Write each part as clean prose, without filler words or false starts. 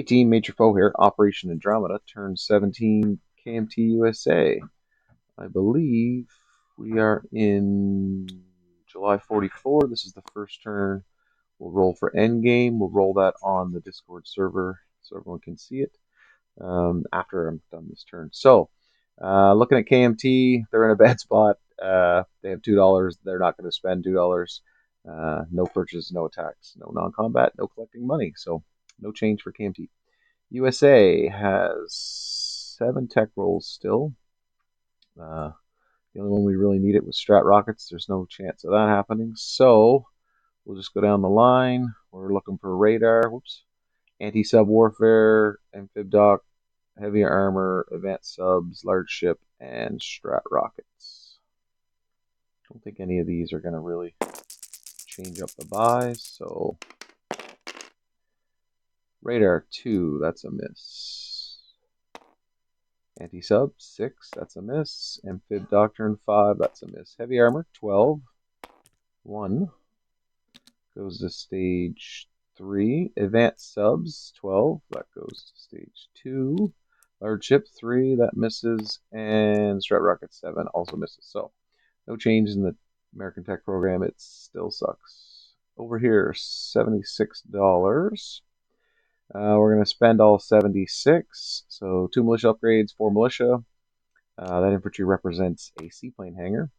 18 major foe here. Operation Andromeda, turn 17 KMT USA. I believe we are in July 44. This is the first turn. We'll roll for endgame. We'll roll that on the Discord server so everyone can see it after I'm done this turn. So, looking at KMT, they're in a bad spot. They have $2. They're not going to spend $2. No purchase, no attacks, no non-combat, no collecting money. So, no change for KMT. USA has 7 tech rolls still. The only one we really needed was Strat Rockets. There's no chance of that happening. So we'll just go down the line. We're looking for radar. Whoops. Anti-sub warfare, amphib dock, heavy armor, advanced subs, large ship, and Strat Rockets. Don't think any of these are going to really change up the buys. So radar 2, that's a miss. Anti-sub 6, that's a miss. Amphib Doctrine 5, that's a miss. Heavy armor 12, 1 goes to stage 3. Advanced subs 12, that goes to stage 2. Large ship 3, that misses, and Strat Rocket 7 also misses. So no change in the American Tech program. It still sucks. Over here, $76. We're going to spend all 76. So 2 militia upgrades, 4 militia. That infantry represents a seaplane hangar.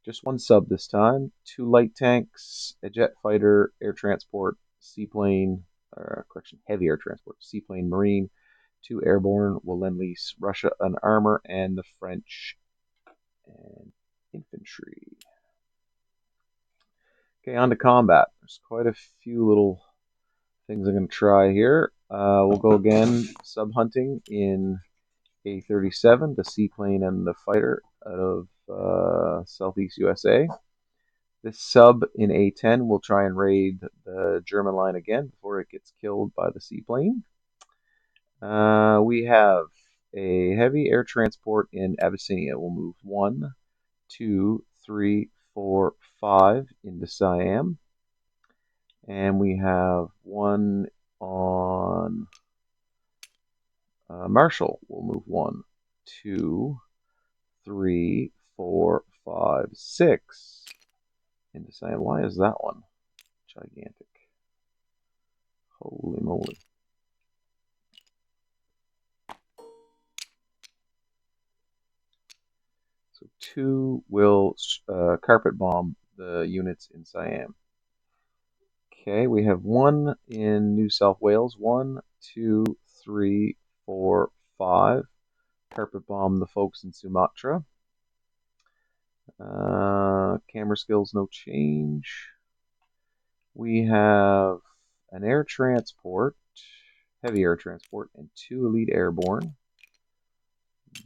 Just 1 sub this time. 2 light tanks, a jet fighter, air transport, seaplane, heavy air transport, seaplane, marine. 2 airborne will lend lease Russia an armor, and the French and infantry. Okay, on to combat. There's quite a few little things I'm going to try here. We'll go again sub-hunting in A37, the seaplane and the fighter out of Southeast USA. This sub in A10 will try and raid the German line again before it gets killed by the seaplane. We have a heavy air transport in Abyssinia. We'll move 1, 2, 3, 4, 5 into Siam. And we have 1 on Marshall. We'll move 1, 2, 3, 4, 5, 6 into Siam. Why is that one gigantic? Holy moly. So 2 will carpet bomb the units in Siam. Okay, we have 1 in New South Wales. 1, 2, 3, 4, 5. Carpet bomb the folks in Sumatra. Camera skills, no change. We have an air transport, heavy air transport, and 2 elite airborne.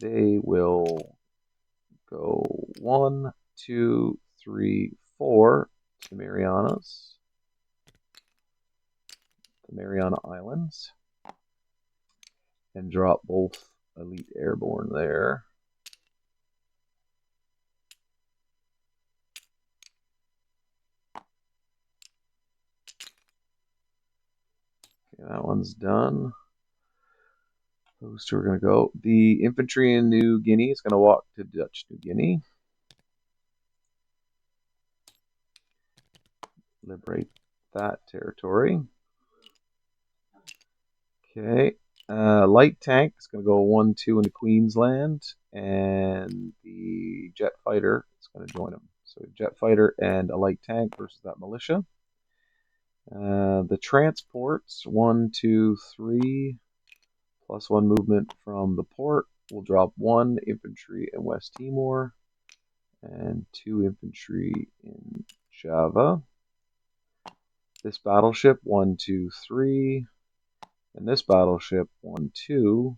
They will go 1, 2, 3, 4 to Marianas. The Mariana Islands, and drop both elite airborne there. Okay, that one's done. Those 2 are going to go. The infantry in New Guinea is going to walk to Dutch New Guinea. Liberate that territory. Okay, light tank is going to go 1, 2 into Queensland, and the jet fighter is going to join them. So jet fighter and a light tank versus that militia. The transports 1, 2, 3, plus 1 movement from the port. We'll drop 1 infantry in West Timor and 2 infantry in Java. This battleship 1, 2, 3. And this battleship, 1, 2,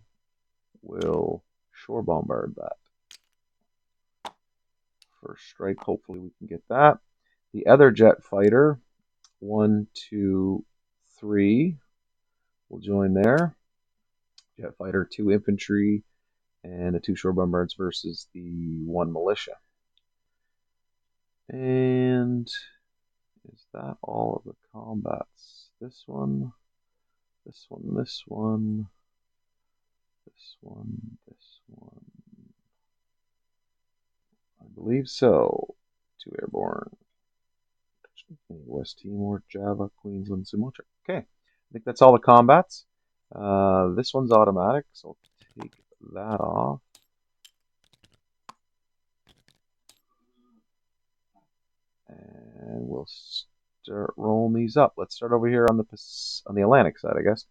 will shore bombard that. First strike, hopefully we can get that. The other jet fighter, 1, 2, 3, will join there. Jet fighter, 2 infantry, and the 2 shore bombards versus the 1 militia. And is that all of the combats? This one, This one, this one, this one, this one. I believe so. 2 airborne. West Timor, Java, Queensland, Sumatra. Okay, I think that's all the combats. This one's automatic, so I'll take that off. And we'll start rolling these up. Let's start over here on the Atlantic side, I guess.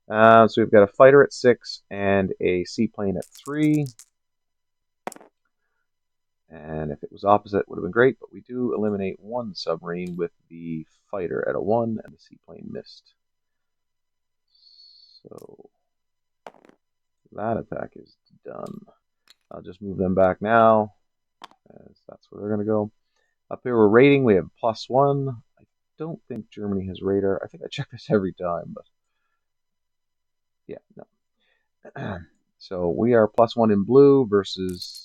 So we've got a fighter at 6 and a seaplane at 3. And if it was opposite, it would have been great, but we do eliminate 1 submarine with the fighter at a 1 and the seaplane missed. So that attack is done. I'll just move them back now, as that's where they're going to go. Up here we're rating. We have +1. I don't think Germany has radar. I think I check this every time, but yeah, no. So we are +1 in blue versus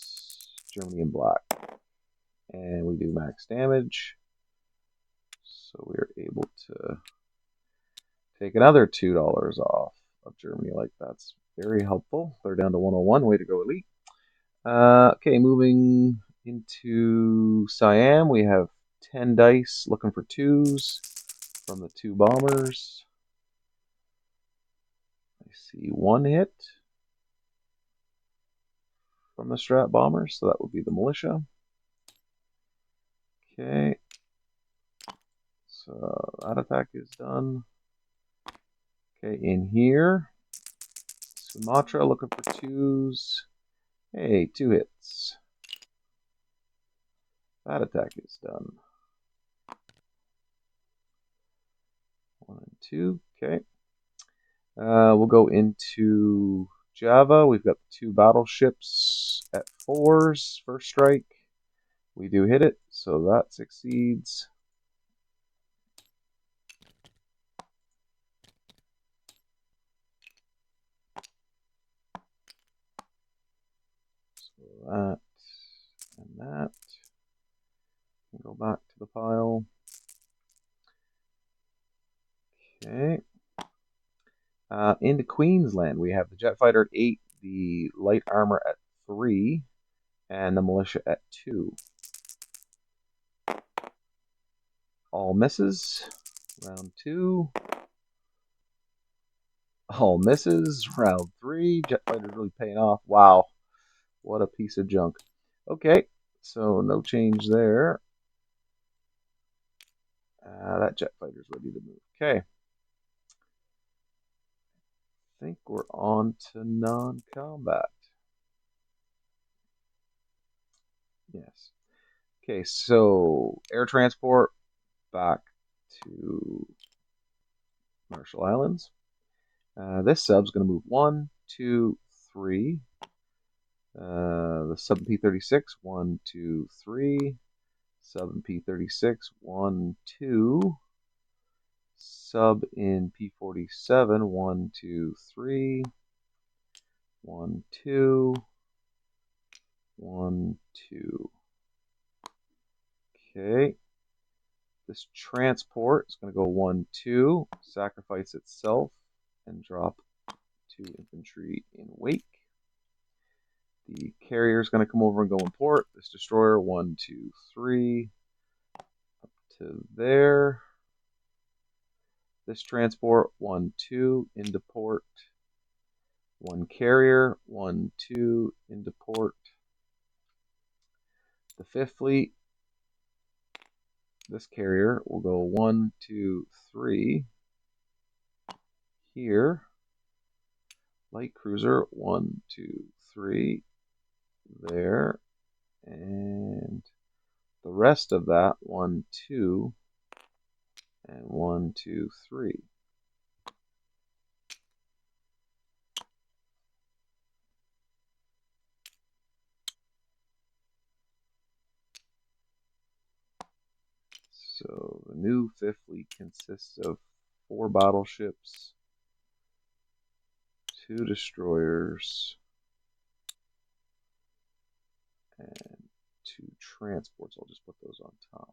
Germany in black. And we do max damage. So we are able to take another $2 off of Germany. Like, that's very helpful. They're down to 101. Way to go, Elite. Okay, moving into Siam, we have 10 dice looking for 2s from the 2 bombers. I see 1 hit from the strat bombers, so that would be the militia. Okay, so that attack is done. Okay, in here, Sumatra looking for 2s. Hey, 2 hits. That attack is done. 1 and 2. Okay. We'll go into Java. We've got 2 battleships at 4s. First strike. We do hit it, so that succeeds. So that and that. Go back to the pile. Okay. Into Queensland, we have the jet fighter at 8, the light armor at 3, and the militia at 2. All misses. Round 2. All misses. Round 3. Jet fighter's really paying off. Wow. What a piece of junk. Okay. So no change there. That jet fighter's ready to move. Okay. I think we're on to non-combat. Yes. Okay, so air transport back to Marshall Islands. This sub's going to move 1, 2, 3. The sub P-36, 1, 2, 3. Sub in P-36, 1, 2. Sub in P-47, 1, 2, 3. 1, 2. 1, 2. Okay. This transport is going to go 1, 2. Sacrifice itself and drop 2 infantry in wake. The carrier is going to come over and go in port. This destroyer, 1, 2, 3. Up to there. This transport, 1, 2, into port. 1 carrier, 1, 2, into port. The 5th fleet, this carrier will go 1, 2, 3 here. Light cruiser, 1, 2, 3 there. And the rest of that, 1, 2, and 1, 2, 3. So the new 5th fleet consists of 4 battleships, 2 destroyers, and 2 transports. I'll just put those on top.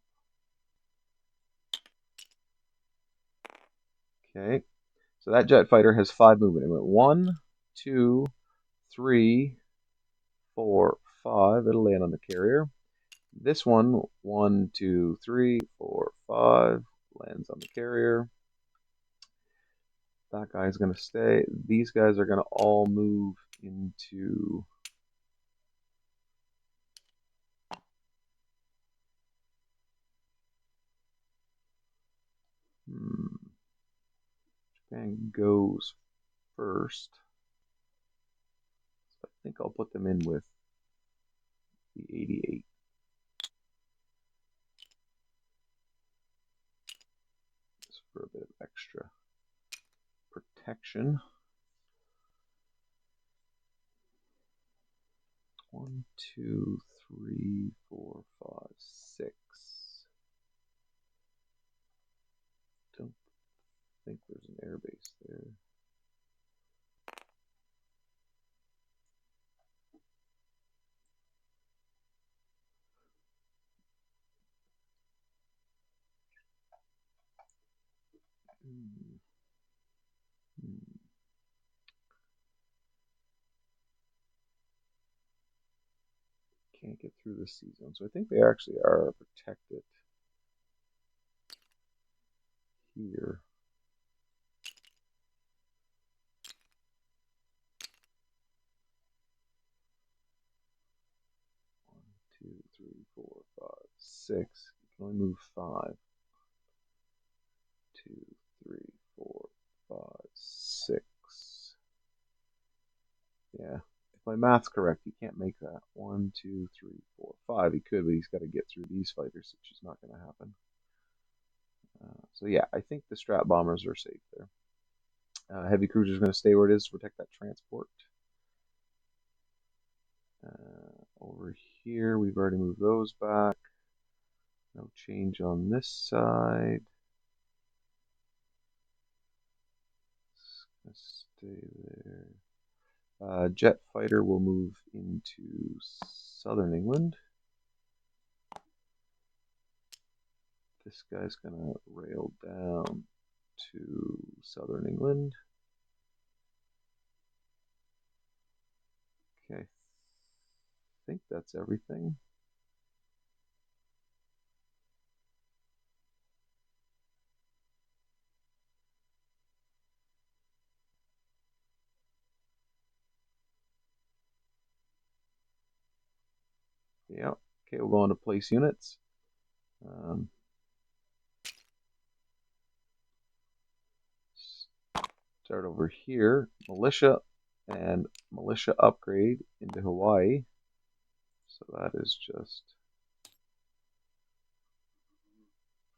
Okay, So that jet fighter has 5 movement. It went 1, 2, 3, 4, 5. It'll land on the carrier. This one, 1, 2, 3, 4, 5, lands on the carrier. That guy's going to stay. These guys are going to all move into... Japan goes first. So I think I'll put them in with the 88. Just for a bit of extra protection. 1, 2, 3, 4, 5, 6. Don't think there's an airbase there. Can't get through the sea zone, so I think they actually are protected here. One, 2, 3, 4, 5, 6. You can only move 5. 2, 3, 4, 5, 6. Yeah. If my math's correct, he can't make that. 1, 2, 3, 4, 5. He could, but he's got to get through these fighters, which is not going to happen. So yeah, I think the strat bombers are safe there. Heavy cruiser is going to stay where it is to protect that transport. Over here, we've already moved those back. No change on this side. It's going to stay there. Jet fighter will move into southern England. This guy's going to rail down to southern England. Okay, I think that's everything. Yeah, okay, we'll go on to place units. Start over here, militia and militia upgrade into Hawaii. So that is just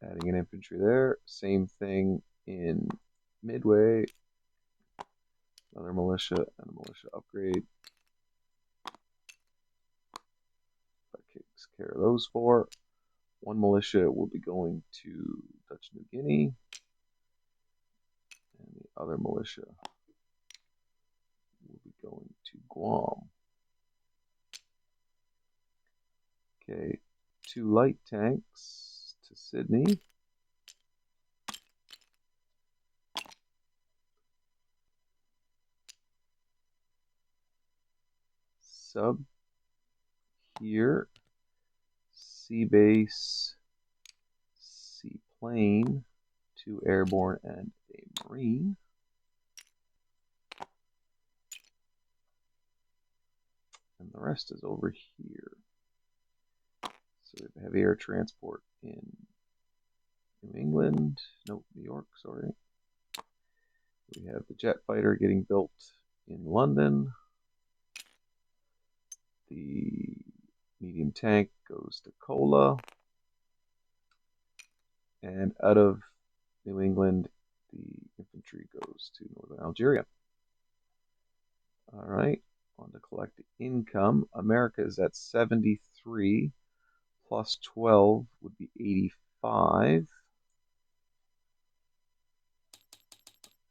adding an infantry there. Same thing in Midway. Another militia and a militia upgrade. That takes care of those 4. One militia will be going to Dutch New Guinea. And the other militia will be going to Guam. Okay, 2 light tanks to Sydney. Sub here. Sea base, seaplane, 2 airborne and a marine. And the rest is over here. So we have heavy air transport in New England. Nope, New York, sorry. We have the jet fighter getting built in London. The medium tank goes to Kola. And out of New England, the infantry goes to northern Algeria. All right, on to collect income. America is at 73. Plus 12 would be 85.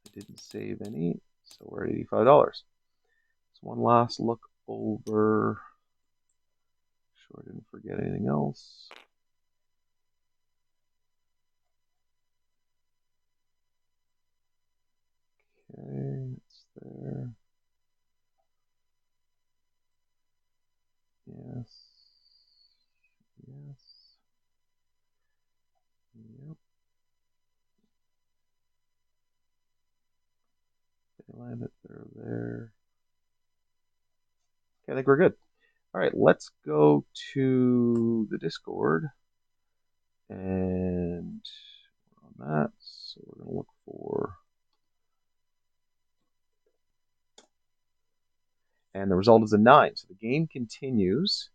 I didn't save any, so we're at $85. So one last look over. Sure I didn't forget anything else. Okay, it's there. Yes. Yes. Yep. They landed. They're there. Okay, I think we're good. All right, let's go to the Discord and on that. So we're going to look for, and the result is a 9. So the game continues.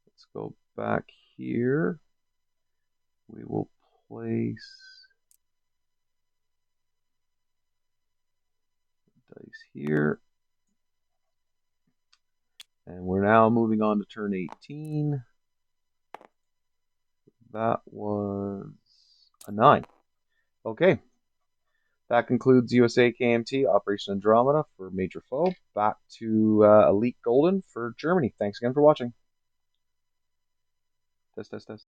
Let's go back here. We will place dice here. And we're now moving on to turn 18. That was a 9. Okay. That concludes USA KMT Operation Andromeda for Major Foe. Back to Elite Golden for Germany. Thanks again for watching. Test, test, test.